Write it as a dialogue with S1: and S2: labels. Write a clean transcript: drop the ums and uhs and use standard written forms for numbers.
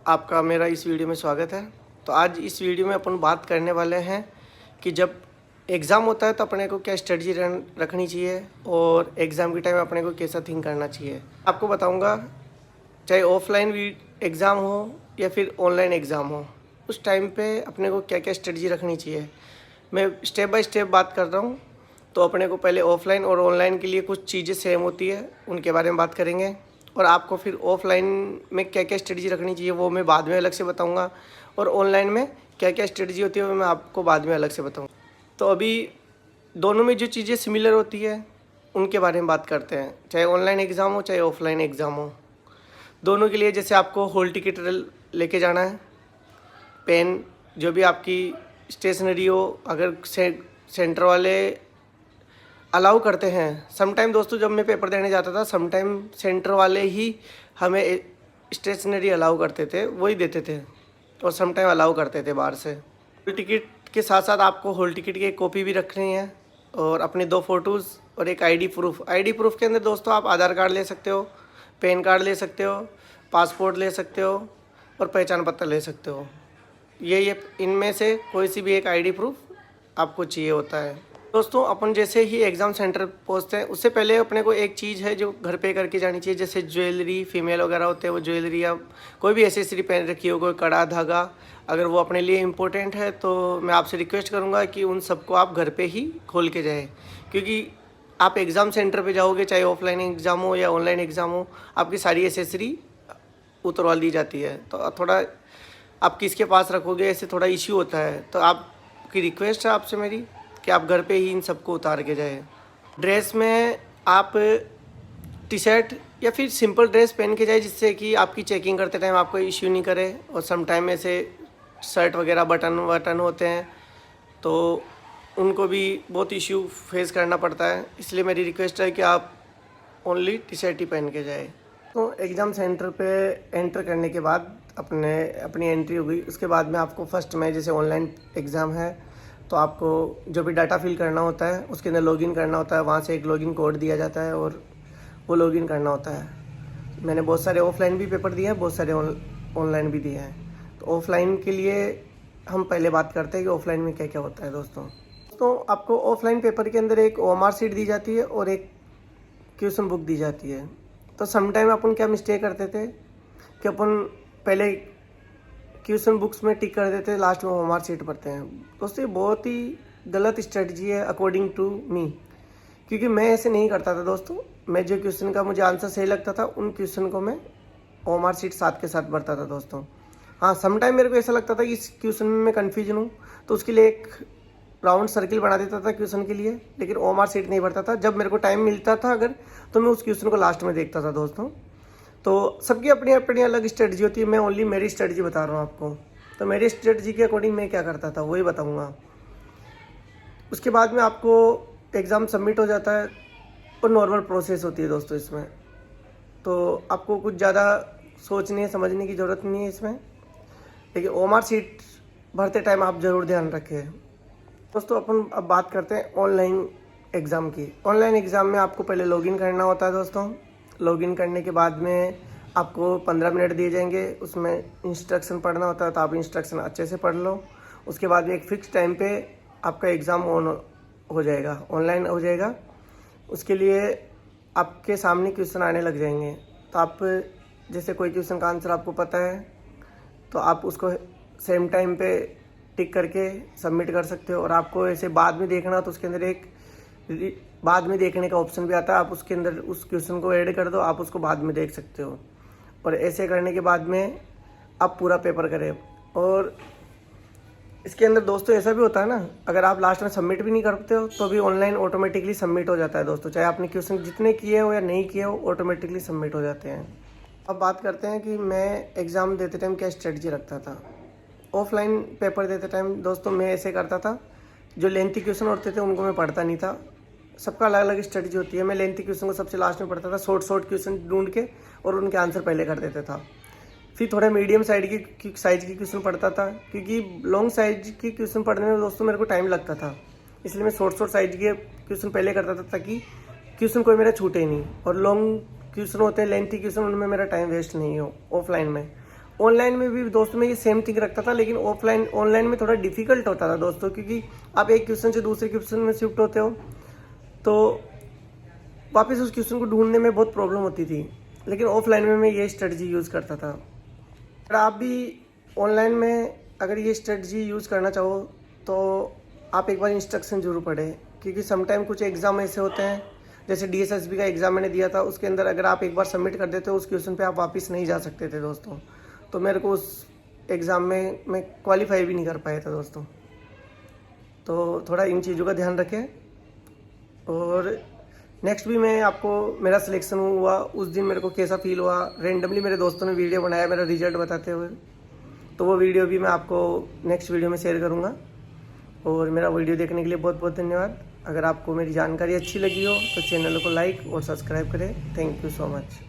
S1: आपका मेरा इस वीडियो में स्वागत है। तो आज इस वीडियो में अपन बात करने वाले हैं कि जब एग्ज़ाम होता है तो अपने को क्या स्ट्रेटजी रखनी चाहिए और एग्ज़ाम के टाइम अपने को कैसा थिंक करना चाहिए। आपको बताऊंगा, चाहे ऑफलाइन एग्ज़ाम हो या फिर ऑनलाइन एग्ज़ाम हो, उस टाइम पे अपने को क्या क्या स्ट्रेटजी रखनी चाहिए। मैं स्टेप बाय स्टेप बात कर रहा हूँ। तो अपने को पहले ऑफलाइन और ऑनलाइन के लिए कुछ चीज़ें सेम होती है, उनके बारे में बात करेंगे। और आपको फिर ऑफलाइन में क्या क्या स्ट्रेटजी रखनी चाहिए वो मैं बाद में अलग से बताऊंगा, और ऑनलाइन में क्या क्या स्ट्रेटजी होती है वो मैं आपको बाद में अलग से बताऊंगा। तो अभी दोनों में जो चीज़ें सिमिलर होती है उनके बारे में बात करते हैं, चाहे ऑनलाइन एग्ज़ाम हो चाहे ऑफलाइन एग्ज़ाम हो। दोनों के लिए जैसे आपको हॉल टिकट लेके जाना है, पेन, जो भी आपकी स्टेशनरी हो, अगर सेंटर वाले अलाउ करते हैं। समटाइम दोस्तों जब मैं पेपर देने जाता था, समटाइम सेंटर वाले ही हमें स्टेशनरी अलाउ करते थे, वही देते थे, और समटाइम अलाउ करते थे बाहर से। हॉल टिकट के साथ साथ आपको हॉल टिकट की एक कॉपी भी रखनी है, और अपनी 2 फ़ोटोज़ और एक आईडी प्रूफ। आईडी प्रूफ के अंदर दोस्तों आप आधार कार्ड ले सकते हो, पैन कार्ड ले सकते हो, पासपोर्ट ले सकते हो, और पहचान पत्र ले सकते हो। ये इनमें से कोई सी भी एक आईडी प्रूफ आपको चाहिए होता है। दोस्तों अपन जैसे ही एग्ज़ाम सेंटर पहुंचते हैं उससे पहले अपने को एक चीज़ है जो घर पे करके जानी चाहिए, जैसे ज्वेलरी, फीमेल वगैरह होते हैं वो ज्वेलरी या कोई भी एसेसरी पहन रखी हो, कोई कड़ा धागा, अगर वो अपने लिए इम्पोर्टेंट है तो मैं आपसे रिक्वेस्ट करूँगा कि उन सबको आप घर पे ही खोल के जाएँ। क्योंकि आप एग्ज़ाम सेंटर पे जाओगे, चाहे ऑफलाइन एग्ज़ाम हो या ऑनलाइन एग्ज़ाम हो, आपकी सारी एसेसरी उतरवा दी जाती है। तो थोड़ा आप किसके पास रखोगे, ऐसे थोड़ा इश्यू होता है। तो आपकी रिक्वेस्ट है आपसे मेरी कि आप घर पे ही इन सबको उतार के जाए। ड्रेस में आप टी शर्ट या फिर सिंपल ड्रेस पहन के जाए, जिससे कि आपकी चेकिंग करते टाइम आपको इश्यू नहीं करे। और सम टाइम ऐसे शर्ट वगैरह बटन होते हैं तो उनको भी बहुत इश्यू फेस करना पड़ता है, इसलिए मेरी रिक्वेस्ट है कि आप ओनली टी शर्ट ही पहन के जाए। तो एग्ज़ाम सेंटर पे एंटर करने के बाद अपनी एंट्री हो गई। उसके बाद में आपको फर्स्ट में, जैसे ऑनलाइन एग्ज़ाम है तो आपको जो भी डाटा फिल करना होता है उसके अंदर लॉगिन करना होता है। वहाँ से एक लॉगिन कोड दिया जाता है और वो लॉगिन करना होता है। मैंने बहुत सारे ऑफलाइन भी पेपर दिए हैं, बहुत सारे ऑनलाइन भी दिए हैं। तो ऑफलाइन के लिए हम पहले बात करते हैं कि ऑफलाइन में क्या क्या होता है। दोस्तों आपको ऑफलाइन पेपर के अंदर एक OMR शीट दी जाती है और एक क्वेश्चन बुक दी जाती है। तो समटाइम अपन क्या मिस्टेक करते थे कि अपन पहले क्वेश्चन बुक्स में टिक कर देते, लास्ट में OMR शीट पढ़ते हैं। दोस्तों ये बहुत ही गलत स्ट्रेटजी है अकॉर्डिंग टू मी, क्योंकि मैं ऐसे नहीं करता था। दोस्तों मैं जो क्वेश्चन का मुझे आंसर सही लगता था उन क्वेश्चन को मैं OMR शीट साथ के साथ भरता था। दोस्तों हाँ, समटाइम मेरे को ऐसा लगता था कि इस क्वेश्चन में मैं कन्फ्यूजन हूँ तो उसके लिए एक राउंड सर्किल बना देता था क्वेश्चन के लिए, लेकिन OMR शीट नहीं भरता था। जब मेरे को टाइम मिलता था अगर, तो मैं उस क्वेश्चन को लास्ट में देखता था। दोस्तों तो सबकी अपनी अपनी अलग स्ट्रेटजी होती है, मैं ओनली मेरी स्ट्रेटजी बता रहा हूँ आपको। तो मेरी स्ट्रेटजी के अकॉर्डिंग मैं क्या करता था वही बताऊँगा। उसके बाद में आपको एग्ज़ाम सबमिट हो जाता है और नॉर्मल प्रोसेस होती है दोस्तों इसमें। तो आपको कुछ ज़्यादा सोचने समझने की ज़रूरत नहीं है इसमें, लेकिन OMR शीट भरते टाइम आप ज़रूर ध्यान रखें। दोस्तों अपन अब बात करते हैं ऑनलाइन एग्ज़ाम की। ऑनलाइन एग्ज़ाम में आपको पहले लॉगिन करना होता है। दोस्तों लॉगिन करने के बाद में आपको 15 मिनट दिए जाएंगे, उसमें इंस्ट्रक्शन पढ़ना होता है तो आप इंस्ट्रक्शन अच्छे से पढ़ लो। उसके बाद में एक फ़िक्स टाइम पे आपका एग्ज़ाम ऑन हो जाएगा, ऑनलाइन हो जाएगा। उसके लिए आपके सामने क्वेश्चन आने लग जाएंगे, तो आप जैसे कोई क्वेश्चन का आंसर आपको पता है तो आप उसको सेम टाइम पे टिक करके सबमिट कर सकते हो। और आपको ऐसे बाद में देखना तो उसके अंदर एक बाद में देखने का ऑप्शन भी आता है, आप उसके अंदर उस क्वेश्चन को ऐड कर दो, आप उसको बाद में देख सकते हो। और ऐसे करने के बाद में आप पूरा पेपर करें। और इसके अंदर दोस्तों ऐसा भी होता है ना, अगर आप लास्ट में सबमिट भी नहीं करते हो तो भी ऑनलाइन ऑटोमेटिकली सबमिट हो जाता है। दोस्तों चाहे आपने क्वेश्चन जितने किए हो या नहीं किए हो, ऑटोमेटिकली सबमिट हो जाते हैं। अब बात करते हैं कि मैं एग्ज़ाम देते टाइम क्या स्ट्रेटजी रखता था। ऑफलाइन पेपर देते टाइम दोस्तों मैं ऐसे करता था, जो लेंथी क्वेश्चन होते थे उनको मैं पढ़ता नहीं था। सबका अलग अलग स्ट्रेटजी होती है। मैं लेंथी क्वेश्चन को सबसे लास्ट में पढ़ता था, शॉर्ट क्वेश्चन ढूंढ के और उनके आंसर पहले कर देता था। फिर थोड़ा मीडियम साइज की क्वेश्चन पढ़ता था, क्योंकि लॉन्ग साइज की क्वेश्चन पढ़ने में दोस्तों मेरे को टाइम लगता था, इसलिए मैं शॉर्ट साइज के क्वेश्चन पहले करता था ताकि क्वेश्चन कोई मेरा छूटे नहीं। और लॉन्ग क्वेश्चन होते हैं, लेंथी क्वेश्चन, उनमें मेरा टाइम वेस्ट नहीं हो ऑफलाइन में। ऑनलाइन में भी दोस्तों मैं ये सेम थिंग रखता था, लेकिन ऑनलाइन में थोड़ा डिफिकल्ट होता था दोस्तों, क्योंकि आप एक क्वेश्चन से दूसरे क्वेश्चन में शिफ्ट होते हो तो वापस उस क्वेश्चन को ढूंढने में बहुत प्रॉब्लम होती थी। लेकिन ऑफलाइन में मैं ये स्ट्रेटजी यूज़ करता था। अगर आप भी ऑनलाइन में अगर ये स्ट्रेटजी यूज़ करना चाहो तो आप एक बार इंस्ट्रक्शन जरूर पढ़ें, क्योंकि समटाइम कुछ एग्ज़ाम ऐसे होते हैं, जैसे DSSB का एग्ज़ाम मैंने दिया था, उसके अंदर अगर आप एक बार सबमिट कर देते हो उस क्वेश्चन पे आप वापस नहीं जा सकते थे दोस्तों। तो मेरे को उस एग्ज़ाम में मैं क्वालिफाई भी नहीं कर पाया था दोस्तों। तो थोड़ा इन चीज़ों का ध्यान रखें। और नेक्स्ट भी मैं आपको, मेरा सिलेक्शन हुआ उस दिन मेरे को कैसा फील हुआ, रेंडमली मेरे दोस्तों ने वीडियो बनाया मेरा रिजल्ट बताते हुए, तो वो वीडियो भी मैं आपको नेक्स्ट वीडियो में शेयर करूँगा। और मेरा वीडियो देखने के लिए बहुत बहुत धन्यवाद। अगर आपको मेरी जानकारी अच्छी लगी हो तो चैनल को लाइक और सब्सक्राइब करें। Thank you so much.